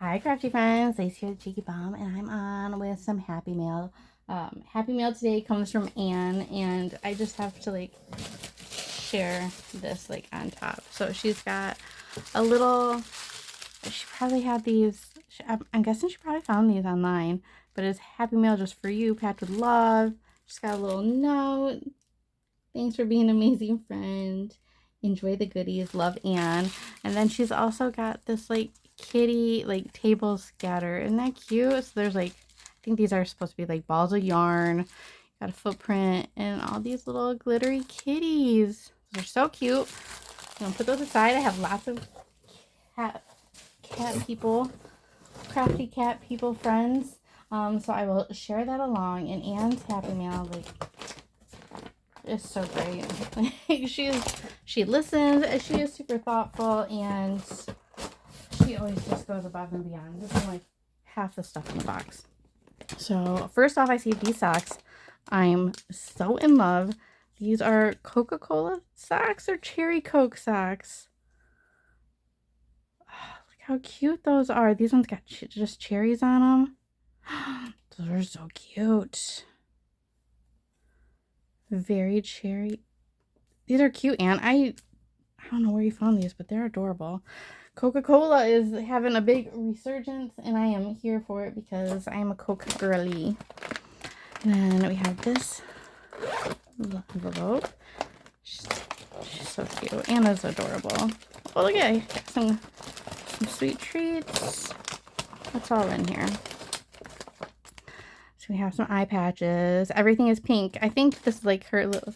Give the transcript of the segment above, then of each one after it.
Hi, crafty friends. Lacey here, the Cheeky Bomb, and I'm on with some Happy Mail. Happy Mail today comes from Anne, and I just have to like share this like on top. So she's got a little. She probably had these. I'm guessing she probably found these online, but it's Happy Mail just for you, packed with love. She's got a little note. Thanks for being an amazing friend. Enjoy the goodies. Love, Anne. And then she's also got this like kitty like table scatter. Isn't that cute? So there's like, I think these are supposed to be like balls of yarn. Got a footprint and all these little glittery kitties. They're so cute. I'm gonna put those aside. I have lots of cat people, crafty cat people friends. So I will share that along. And Anne's Happy Mail, like, is so great. Like, she listens. She is super thoughtful, and she always just goes above and beyond. This is like half the stuff in the box. So first off, I see these socks. I'm so in love. These are Coca-Cola socks or Cherry Coke socks. Oh, look how cute those are. These ones got just cherries on them. Those are so cute. Very cherry. These are cute, and I don't know where you found these, but they're adorable. Coca-Cola is having a big resurgence, and I am here for it because I am a Coke girly. And then we have this little envelope. She's so cute. Anna's adorable. Oh, look at it. Got some sweet treats. What's all in here? So we have some eye patches. Everything is pink. I think this is like her little...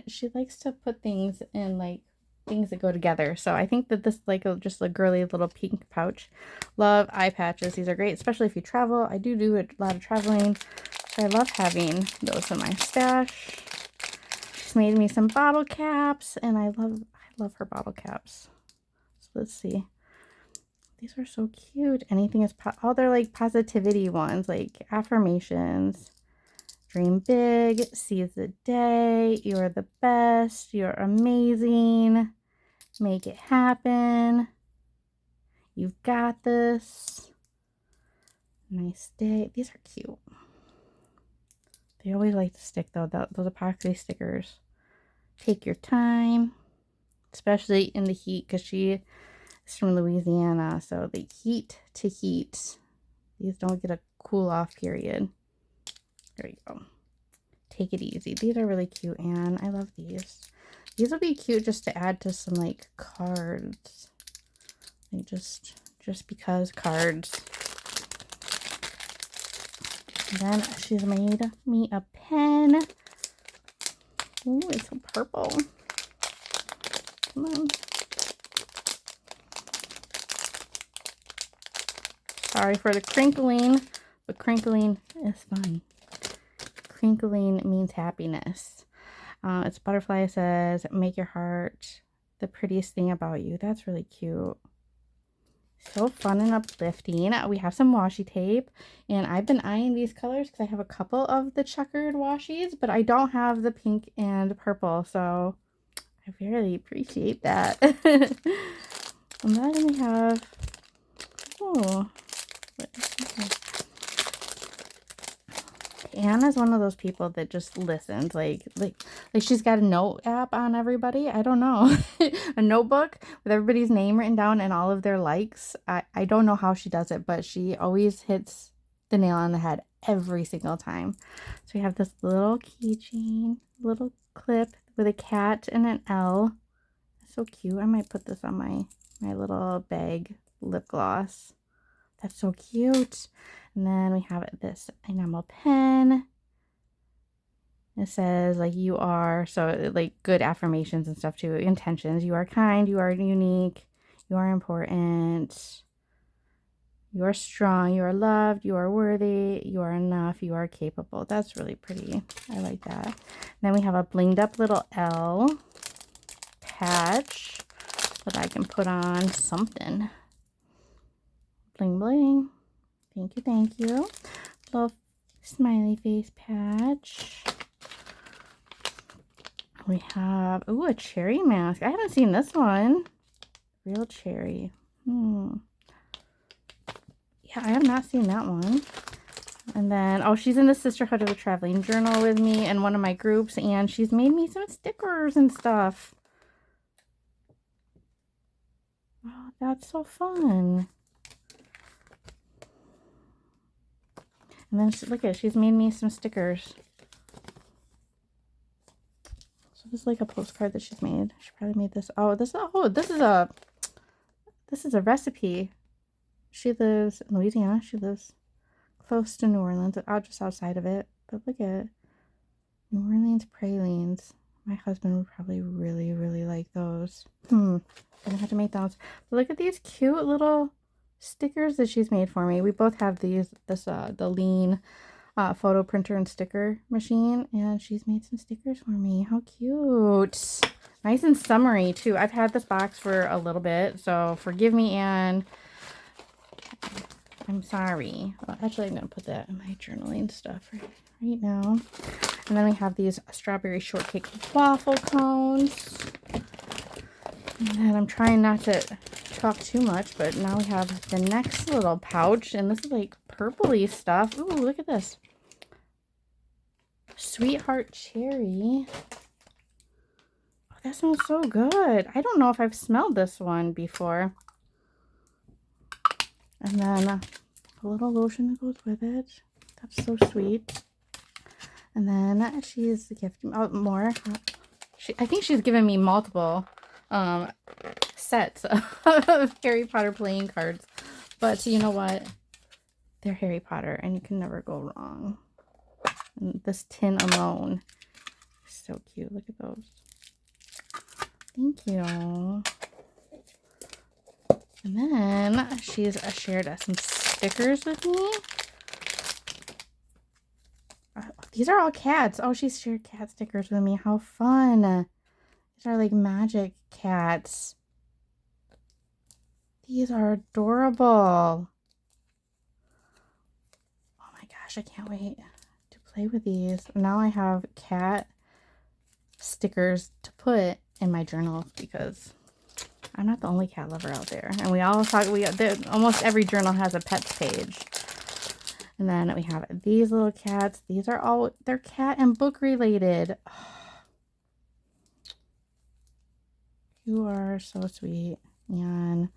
She likes to put things in like things that go together. So I think that this is like just a girly little pink pouch. Love eye patches. These are great, especially if you travel. I do a lot of traveling, so I love having those in my stash. She's made me some bottle caps, and I love her bottle caps. So let's see. These are so cute. Anything is all they're like positivity ones, like affirmations. Dream big, seize the day, you're the best, you're amazing, make it happen, you've got this, nice day. These are cute. They always like to stick though, those epoxy stickers. Take your time, especially in the heat, because she is from Louisiana, so the heat to heat. These don't get a cool off period. There you go. Take it easy. These are really cute, Anne. I love these. These will be cute just to add to some like cards. Like just because cards. And then she's made me a pen. Ooh, it's so purple. Come on. Sorry for the crinkling, but crinkling is fun. Crinkling means happiness. It's butterfly. It says, make your heart the prettiest thing about you. That's really cute. So fun and uplifting. We have some washi tape, and I've been eyeing these colors because I have a couple of the checkered washies, but I don't have the pink and purple, so I really appreciate that. And then we have, oh, Anna's one of those people that just listens. Like she's got a note app on everybody. I don't know. A notebook with everybody's name written down and all of their likes. I don't know how she does it, but she always hits the nail on the head every single time. So we have this little keychain, little clip with a cat and an L. So cute. I might put this on my little bag lip gloss. That's so cute. And then we have this enamel pen. It says like you are, so like good affirmations and stuff too. Intentions. You are kind. You are unique. You are important. You are strong. You are loved. You are worthy. You are enough. You are capable. That's really pretty. I like that. And then we have a blinged up little L patch that I can put on something. Bling bling. Thank you, thank you. Little smiley face patch. We have, ooh, a cherry mask. I haven't seen this one. Real cherry. Yeah, Yeah, I have not seen that one. And then, oh, she's in the Sisterhood of the Traveling Journal with me in one of my groups, and she's made me some stickers and stuff. Oh, that's so fun. And then, look at, she's made me some stickers. So this is like a postcard that she's made. She probably made this. Oh, this is a recipe. She lives in Louisiana. She lives close to New Orleans, out just outside of it. But look at New Orleans pralines. My husband would probably really, really like those. Gonna have to make those. But look at these cute little stickers that she's made for me. We both have the Lean photo printer and sticker machine, and she's made some stickers for me. How cute. Nice and summery too. I've had this box for a little bit, so forgive me, Anne. I'm sorry. Well, actually, I'm gonna put that in my journaling stuff right now. And then we have these strawberry shortcake waffle cones. And then I'm trying not to talk too much, but now we have the next little pouch, and this is like purpley stuff. Ooh, look at this. Sweetheart cherry. Oh, that smells so good. I don't know if I've smelled this one before. And then a little lotion that goes with it. That's so sweet. And then she's gifting more. I think she's given me multiple sets of Harry Potter playing cards. But you know what? They're Harry Potter, and you can never go wrong. And this tin alone is so cute. Look at those. Thank you. And then she's shared some stickers with me. These are all cats. Oh, she's shared cat stickers with me. How fun. These are like magic cats. These are adorable. Oh my gosh, I can't wait to play with these. Now I have cat stickers to put in my journal because I'm not the only cat lover out there. And we all talk, almost every journal has a pets page. And then we have these little cats. These are all, they're cat and book related. Oh, you are so sweet. And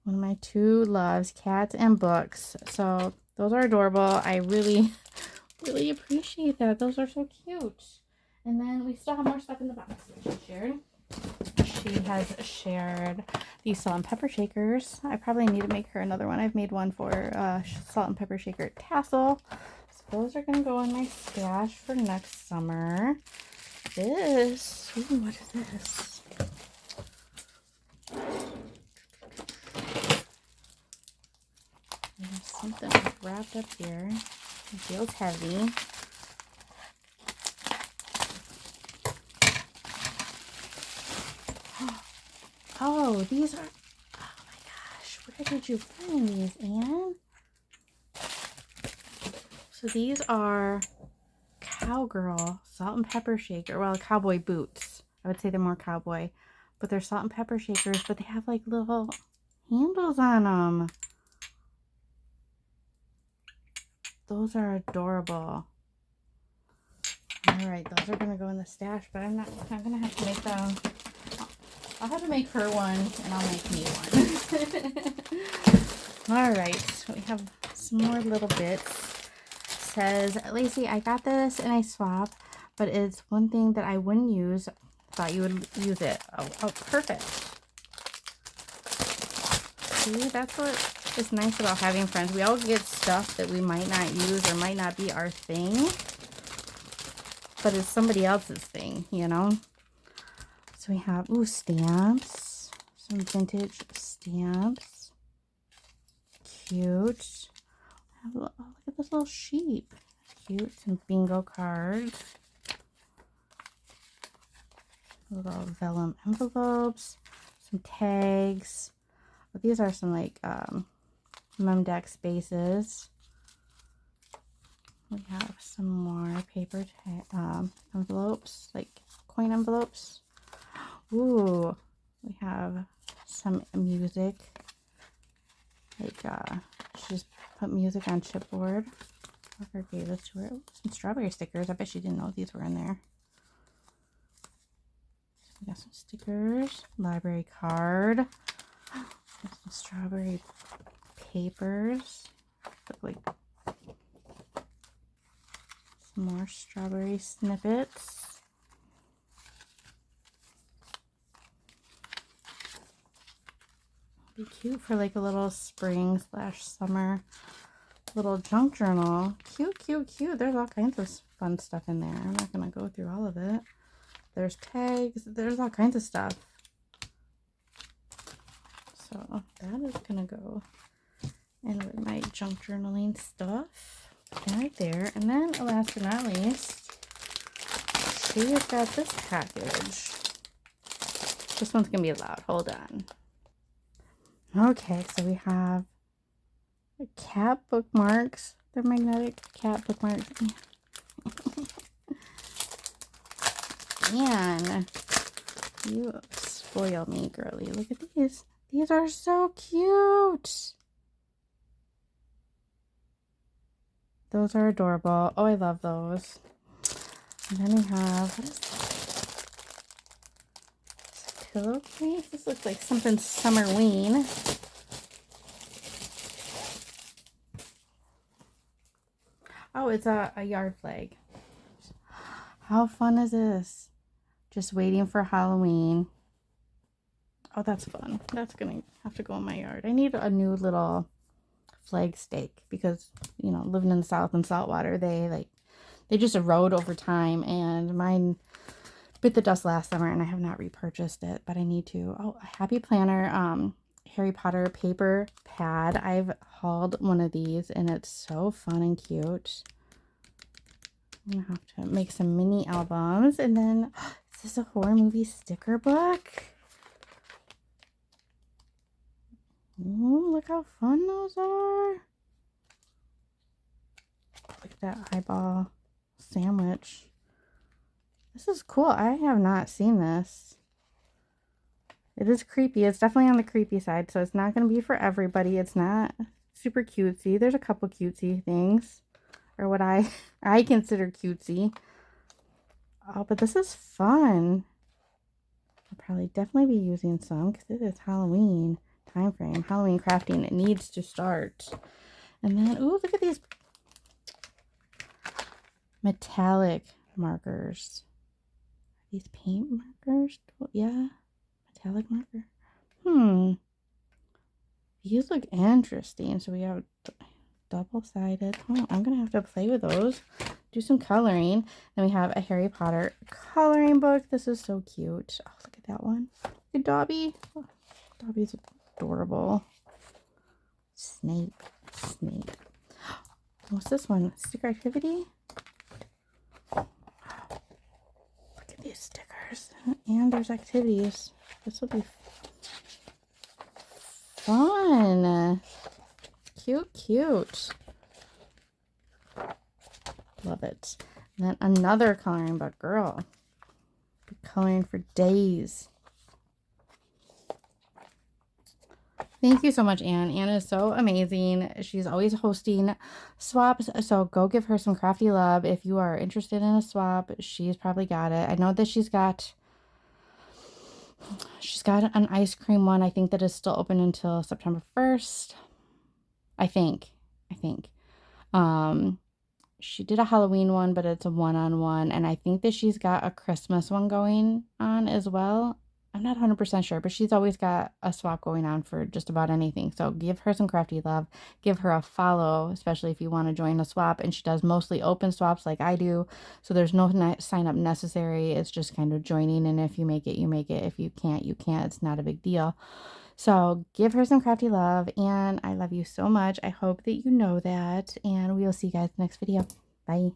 one of my two loves, cats and books. So those are adorable. I really, really appreciate that. Those are so cute. And then we still have more stuff in the box that she shared. She has shared these salt and pepper shakers. I probably need to make her another one. I've made one for salt and pepper shaker tassel. So those are going to go in my stash for next summer. This, ooh, what is this? There's something wrapped up here. It feels heavy. Oh, these are, oh my gosh, where did you find these, Anne? So these are Cowgirl salt and pepper shaker, well, cowboy boots. I would say they're more cowboy, but they're salt and pepper shakers, but they have like little handles on them. Those are adorable. All right, those are gonna go in the stash, but I'm gonna have to make them. I'll have to make her one, and I'll make me one. All right, so we have some more little bits. It says, Lacey, I got this in a swap, but it's one thing that I wouldn't use. Thought you would use it. Oh, perfect. See, that's what is nice about having friends. We all get stuff that we might not use or might not be our thing, but it's somebody else's thing, you know? So we have, ooh, stamps, some vintage stamps. Cute. Oh, look at this little sheep. Cute. Some bingo cards. Little vellum envelopes. Some tags. Oh, these are some like Memdex bases. We have some more paper envelopes, like coin envelopes. Ooh, we have some music, like She just put music on chipboard. Whoever gave this to her. Ooh, some strawberry stickers. I bet she didn't know these were in there. So we got some stickers. Library card. Some strawberry papers. Look like some more strawberry snippets. Be cute for like a little spring / summer little junk journal. Cute, cute, cute. There's all kinds of fun stuff in there. I'm not going to go through all of it. There's tags. There's all kinds of stuff. So that is going to go in with my junk journaling stuff. Right there. And then last but not least, she's got this package. This one's going to be loud. Hold on. Okay, so we have cat bookmarks. They're magnetic cat bookmarks. And you spoil me, girly. Look at these. These are so cute. Those are adorable. Oh, I love those. And then we have, what is this? Pillowcase? This looks like something summerween. Oh, it's a yard flag. How fun is this? Just waiting for Halloween. Oh, that's fun. That's gonna have to go in my yard. I need a new little flag stake because, you know, living in the South and saltwater, they just erode over time, and mine bit the dust last summer and I have not repurchased it, but I need to. Oh, a happy planner, Harry Potter paper pad. I've hauled one of these and it's so fun and cute. I'm gonna have to make some mini albums. And then, is this a horror movie sticker book? Ooh, look how fun those are. Look at that eyeball sandwich. This is cool. I have not seen this. It is creepy. It's definitely on the creepy side, so it's not going to be for everybody. It's not super cutesy. There's a couple cutesy things, or what I consider cutesy. Oh, but this is fun. I'll probably definitely be using some because it is Halloween time frame. Halloween crafting. It needs to start. And then, ooh, look at these metallic markers. Are these paint markers? Yeah. Metallic marker. These look interesting. So we have double-sided. Oh, I'm gonna have to play with those. Do some coloring. Then we have a Harry Potter coloring book. This is so cute. Oh, look at that one. Look at Dobby. Oh, Dobby's adorable. Snape. What's this one? Sticker activity. Look at these stickers. And there's activities. This will be fun. Cute. Love it. And then another coloring book. Girl, be coloring for days. Thank you so much, Anne. Anne is so amazing. She's always hosting swaps, so go give her some crafty love. If you are interested in a swap, she's probably got it. I know that she's got an ice cream one. I think that is still open until September 1st. I think. She did a Halloween one, but it's a one-on-one, and I think that she's got a Christmas one going on as well. I'm not 100% sure, but she's always got a swap going on for just about anything. So give her some crafty love. Give her a follow, especially if you want to join a swap. And she does mostly open swaps like I do. So there's no sign up necessary. It's just kind of joining. And if you make it, you make it. If you can't, you can't. It's not a big deal. So give her some crafty love. And I love you so much. I hope that you know that. And we will see you guys next video. Bye.